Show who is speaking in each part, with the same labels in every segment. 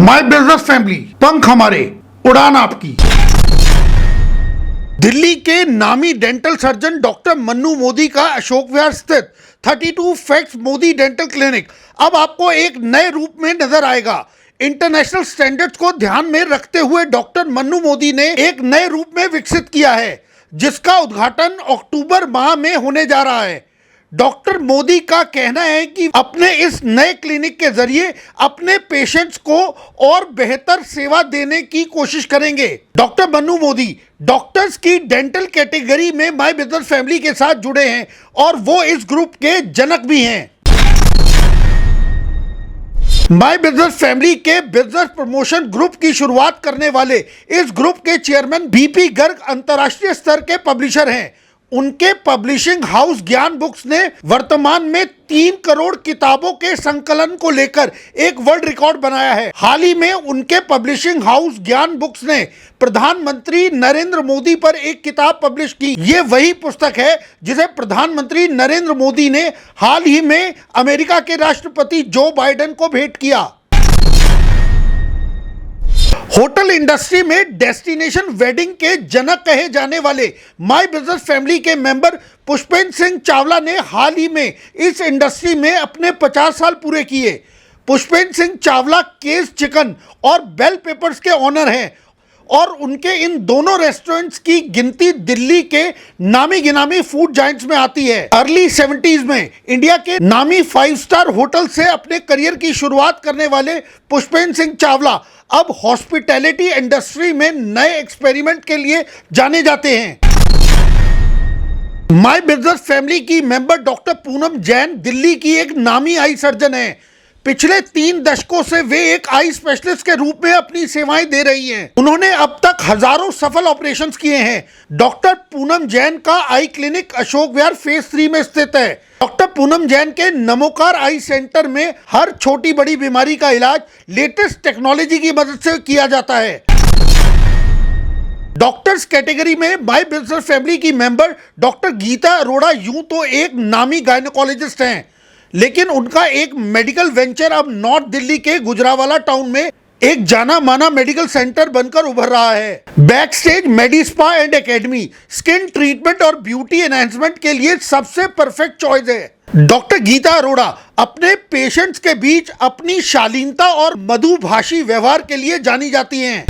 Speaker 1: My business family, पंख हमारे, उड़ान आपकी। दिल्ली के नामी dental surgeon doctor Mannu Modi का अशोक विहार स्थित 32 फैक्ट्स मोदी डेंटल क्लिनिक अब आपको एक नए रूप में नजर आएगा। इंटरनेशनल स्टैंडर्ड्स को ध्यान में रखते हुए डॉक्टर मन्नू मोदी ने एक नए रूप में विकसित किया है, जिसका उद्घाटन अक्टूबर माह में होने जा रहा है। डॉक्टर मोदी का कहना है कि अपने इस नए क्लिनिक के जरिए अपने पेशेंट्स को और बेहतर सेवा देने की कोशिश करेंगे। डॉक्टर मन्नू मोदी डॉक्टर्स की डेंटल कैटेगरी में माय बिजनेस फैमिली के साथ जुड़े हैं और वो इस ग्रुप के जनक भी हैं। माय बिजनेस फैमिली के बिजनेस प्रमोशन ग्रुप की शुरुआत करने वाले इस ग्रुप के चेयरमैन बीपी गर्ग अंतर्राष्ट्रीय स्तर के पब्लिशर हैं। उनके पब्लिशिंग हाउस ज्ञान बुक्स ने वर्तमान में 3 करोड़ किताबों के संकलन को लेकर एक वर्ल्ड रिकॉर्ड बनाया है। हाल ही में उनके पब्लिशिंग हाउस ज्ञान बुक्स ने प्रधानमंत्री नरेंद्र मोदी पर एक किताब पब्लिश की। ये वही पुस्तक है जिसे प्रधानमंत्री नरेंद्र मोदी ने हाल ही में अमेरिका के राष्ट्रपति जो बाइडेन को भेंट किया। होटल इंडस्ट्री में डेस्टिनेशन वेडिंग के जनक कहे जाने वाले माय बिजनेस फैमिली के मेंबर पुष्पेंद्र सिंह चावला ने हाल ही में इस इंडस्ट्री में अपने 50 साल पूरे किए। पुष्पेंद्र सिंह चावला केस चिकन और बेल पेपर्स के ऑनर हैं और उनके इन दोनों रेस्टोरेंट्स की गिनती दिल्ली के नामी गिनामी फूड जायंट्स में आती है। अर्ली 70s में इंडिया के नामी 5 स्टार होटल से अपने करियर की शुरुआत करने वाले पुष्पेंद्र सिंह चावला अब हॉस्पिटैलिटी इंडस्ट्री में नए एक्सपेरिमेंट के लिए जाने जाते हैं। माय बिजनेस फैमिली की मेंबर डॉक्टर पूनम जैन दिल्ली की एक नामी आई सर्जन है। पिछले 3 दशकों से वे एक आई स्पेशलिस्ट के रूप में अपनी सेवाएं दे रही हैं। उन्होंने अब तक हजारों सफल ऑपरेशंस किए हैं। डॉक्टर पूनम जैन का आई क्लिनिक अशोक विहार फेज 3 में स्थित है। डॉक्टर पूनम जैन के नमोकार आई सेंटर में हर छोटी बड़ी बीमारी का इलाज लेटेस्ट टेक्नोलॉजी की मदद से किया जाता है। डॉक्टर्स कैटेगरी में माय बिजनेस फैमिली की मेंबर डॉक्टर गीता अरोड़ा यूं तो एक नामी गायनोकोलॉजिस्ट हैं, लेकिन उनका एक मेडिकल वेंचर अब नॉर्थ दिल्ली के गुजरावाला टाउन में एक जाना माना मेडिकल सेंटर बनकर उभर रहा है। Back stage medi spa and academy skin treatment और ब्यूटी एनहांसमेंट के लिए सबसे परफेक्ट चॉइस है। डॉक्टर गीता अरोड़ा अपने पेशेंट्स के बीच अपनी शालीनता और मधुभाषी व्यवहार के लिए जानी जाती हैं।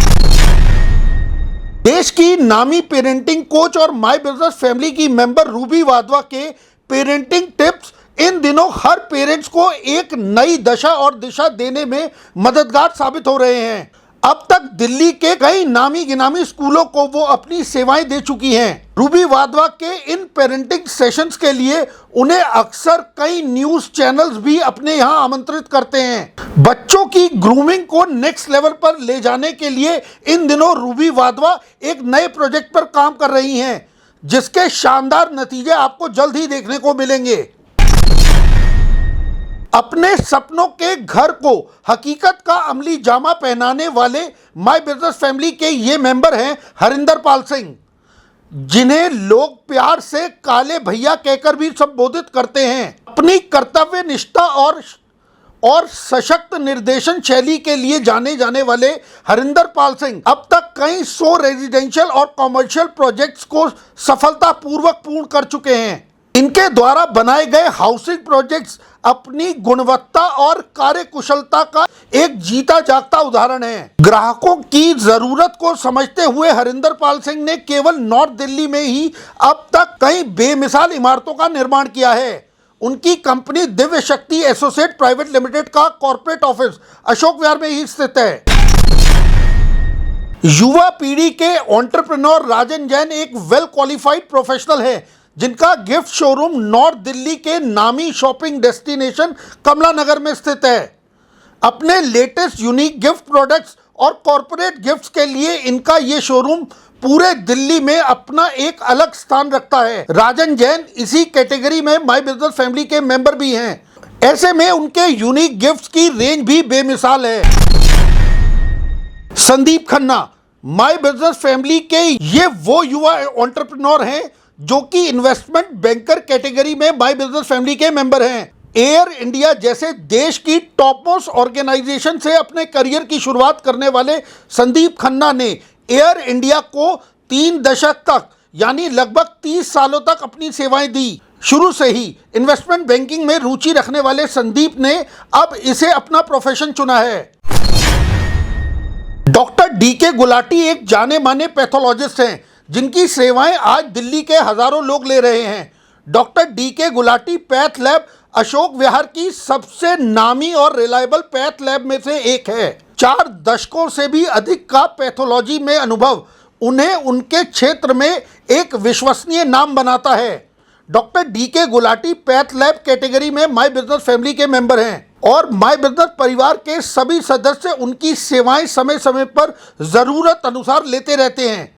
Speaker 1: देश की नामी पेरेंटिंग कोच और माय बिजनेस फैमिली की मेंबर रूबी वाधवा के पेरेंटिंग टिप्स इन दिनों हर पेरेंट्स को एक नई दशा और दिशा देने में मददगार साबित हो रहे हैं। अब तक दिल्ली के कई नामी गिनामी स्कूलों को वो अपनी सेवाएं दे चुकी हैं। रूबी वाधवा के इन पेरेंटिंग सेशंस के लिए उन्हें अक्सर कई न्यूज चैनल्स भी अपने यहाँ आमंत्रित करते हैं। बच्चों की ग्रूमिंग को नेक्स्ट लेवल पर ले जाने के लिए इन दिनों रूबी वाधवा एक नए प्रोजेक्ट पर काम कर रही हैं, जिसके शानदार नतीजे आपको जल्द ही देखने को मिलेंगे। अपने सपनों के घर को हकीकत का अमली जामा पहनाने वाले माय बिजनेस फैमिली के ये मेंबर हैं हरिंदर पाल सिंह, जिन्हें लोग प्यार से काले भैया कहकर भी संबोधित करते हैं। अपनी कर्तव्य निष्ठा और सशक्त निर्देशन शैली के लिए जाने जाने वाले हरिंदर पाल सिंह अब तक कई 100 रेजिडेंशियल और कॉमर्शियल प्रोजेक्ट्स को सफलतापूर्वक पूर्ण कर चुके हैं। इनके द्वारा बनाए गए हाउसिंग प्रोजेक्ट्स अपनी गुणवत्ता और कार्यकुशलता का एक जीता जागता उदाहरण है। ग्राहकों की जरूरत को समझते हुए हरिंदर पाल सिंह ने केवल नॉर्थ दिल्ली में ही अब तक कई बेमिसाल इमारतों का निर्माण किया है। उनकी कंपनी दिव्य शक्ति एसोसिएट प्राइवेट लिमिटेड का कॉर्पोरेट ऑफिस अशोक विहार में ही स्थित है। युवा पीढ़ी के एंटरप्रेन्योर राजन जैन एक वेल क्वालिफाइड प्रोफेशनल है, जिनका गिफ्ट शोरूम नॉर्थ दिल्ली के नामी शॉपिंग डेस्टिनेशन कमला नगर में स्थित है। अपने लेटेस्ट यूनिक गिफ्ट प्रोडक्ट्स और कॉर्पोरेट गिफ्ट्स के लिए इनका ये शोरूम पूरे दिल्ली में अपना एक अलग स्थान रखता है। राजन जैन इसी कैटेगरी में माय बिजनेस फैमिली के मेंबर भी हैं। ऐसे में उनके यूनिक गिफ्ट्स की रेंज भी बेमिसाल है। Sandeep Khanna my business family के ये वो युवा एंटरप्रेन्योर हैं जो कि इन्वेस्टमेंट बैंकर कैटेगरी में माय बिजनेस फैमिली के मेंबर हैं। एयर इंडिया जैसे देश की टॉप मोस्ट ऑर्गेनाइजेशन से अपने करियर की शुरुआत करने वाले संदीप खन्ना ने एयर इंडिया को 3 दशक तक यानी लगभग 30 सालों तक अपनी सेवाएं दी। शुरू से ही इन्वेस्टमेंट बैंकिंग में रुचि रखने वाले संदीप ने अब इसे अपना प्रोफेशन चुना है। डॉक्टर डीके गुलाटी एक जाने माने पैथोलॉजिस्ट हैं जिनकी सेवाएं आज दिल्ली के हजारों लोग ले रहे हैं। Doctor DK Gulati path lab Ashok Vihar की सबसे नामी और रिलायबल पैथ लैब में से एक है। 4 दशकों से भी अधिक का पैथोलॉजी में अनुभव उन्हें उनके क्षेत्र में एक विश्वसनीय नाम बनाता है। Doctor DK Gulati path lab category में माय बिजनेस फैमिली के मेंबर हैं और माय बिजनेस परिवार के सभी सदस्य उनकी सेवाएं समय समय पर ज़रूरत अनुसार लेते रहते हैं।